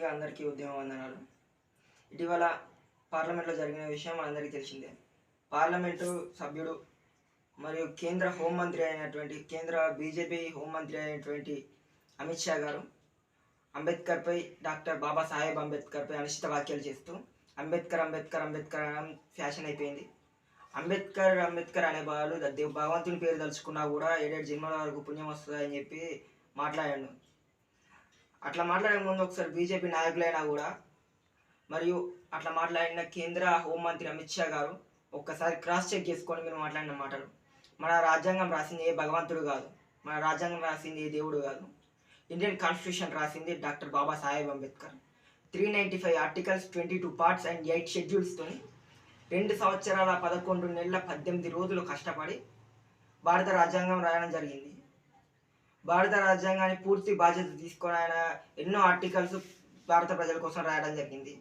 ముందుగా అందరికీ ఉద్యమ వందనాలు. ఇటీవల పార్లమెంట్లో జరిగిన విషయం మనందరికీ తెలిసిందే. పార్లమెంటు సభ్యుడు మరియు కేంద్ర కేంద్ర బీజేపీ హోంమంత్రి అయినటువంటి అమిత్ షా గారు అంబేద్కర్పై, డాక్టర్ బాబాసాహెబ్ అంబేద్కర్పై అనుచిత వ్యాఖ్యలు చేస్తూ అంబేద్కర్ అంబేద్కర్ అంబేద్కర్ అనడం ఫ్యాషన్ అయిపోయింది. అంబేద్కర్ అనే వాళ్ళు భగవంతుని పేరు తలుచుకున్నా కూడా 7 జన్మల వరకు పుణ్యం వస్తుందని చెప్పి మాట్లాడాడు. అట్లా మాట్లాడే ముందు ఒకసారి బీజేపీ నాయకులైనా కూడా మరియు అట్లా మాట్లాడిన కేంద్ర హోంమంత్రి అమిత్ షా గారు ఒక్కసారి క్రాస్ చెక్ చేసుకొని మీరు మాట్లాడిన మాటలు. మన రాజ్యాంగం రాసింది ఏ భగవంతుడు కాదు, మన రాజ్యాంగం రాసింది ఏ దేవుడు కాదు. ఇండియన్ కాన్స్టిట్యూషన్ రాసింది doctor Babasaheb Ambedkar. 395 articles, 22 parts and 8 షెడ్యూల్స్తో 2 సంవత్సరాల 11 నెలల 18 రోజులు కష్టపడి భారత రాజ్యాంగం రాయడం జరిగింది. భారత రాజ్యాంగాన్ని పూర్తి బాధ్యత తీసుకొని ఆయన ఎన్నో ఆర్టికల్స్ భారత ప్రజల కోసం రాయడం జరిగింది.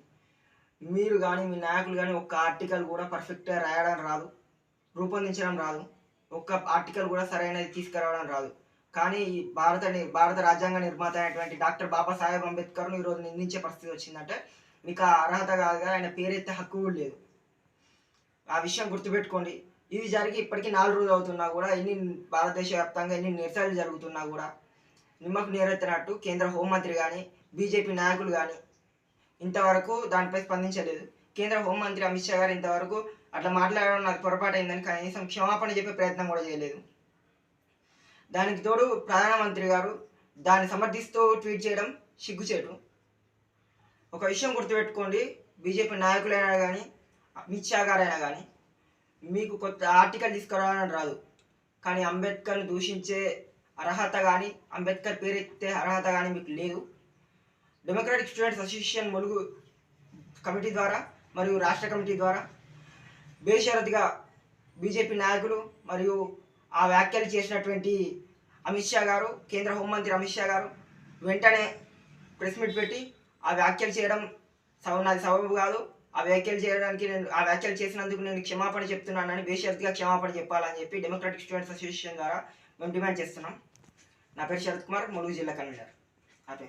మీరు కానీ మీ నాయకులు కానీ ఒక్క ఆర్టికల్ కూడా పర్ఫెక్ట్గా రాయడం రాదు, రూపొందించడం రాదు, ఒక్క ఆర్టికల్ కూడా సరైనది తీసుకురావడం రాదు. కానీ భారత రాజ్యాంగ నిర్మాత అయినటువంటి డాక్టర్ బాబాసాహెబ్ అంబేద్కర్ను ఈరోజు నిందించే పరిస్థితి వచ్చిందంటే మీకు ఆ అర్హత కాదుగా, ఆయన పేరెత్తే హక్కు కూడా లేదు. ఆ విషయం గుర్తుపెట్టుకోండి. ఇది జరిగి ఇప్పటికీ 4 రోజులు అవుతున్నా కూడా, భారతదేశ వ్యాప్తంగా ఎన్ని నిరసనలు జరుగుతున్నా కూడా నిమ్మకు నీరెత్తినట్టు కేంద్ర హోంమంత్రి కానీ బీజేపీ నాయకులు కానీ ఇంతవరకు దానిపై స్పందించలేదు. కేంద్ర హోంమంత్రి అమిత్ షా గారు ఇంతవరకు అట్లా మాట్లాడడం నాకు పొరపాటు అయిందని కనీసం క్షమాపణ చెప్పే ప్రయత్నం కూడా చేయలేదు. దానికి తోడు ప్రధానమంత్రి గారు దాన్ని సమర్థిస్తూ ట్వీట్ చేయడం సిగ్గుచేటు. ఒక విషయం గుర్తుపెట్టుకోండి, బీజేపీ నాయకులైనా కానీ అమిత్ షా గారైనా కానీ మీకు కొత్త ఆర్టికల్ తీసుకురావడం రాదు, కానీ అంబేద్కర్ని దూషించే అర్హత కానీ అంబేద్కర్ పేరెత్తే అర్హత కానీ మీకు లేదు. Democratic students association Mulugu committee ద్వారా మరియు రాష్ట్ర కమిటీ ద్వారా బేషరతుగా బీజేపీ నాయకులు మరియు ఆ వ్యాఖ్యలు చేసినటువంటి అమిత్ షా గారు, కేంద్ర హోంమంత్రి అమిత్ షా గారు వెంటనే ప్రెస్ మీట్ పెట్టి ఆ వ్యాఖ్యలు చేయడం నాది సబబు కాదు, ఆ వ్యాఖ్యలు చేసినందుకు నేను క్షమాపణ చెప్తున్నానని బేషరతుగా క్షమాపణ చెప్పాలని చెప్పి డెమోక్రాటిక్ స్టూడెంట్స్ అసోసియేషన్ ద్వారా మేము డిమాండ్ చేస్తున్నాం. నా పేరు శరత్ కుమార్, ములుగు జిల్లా కన్వీనర్. అదే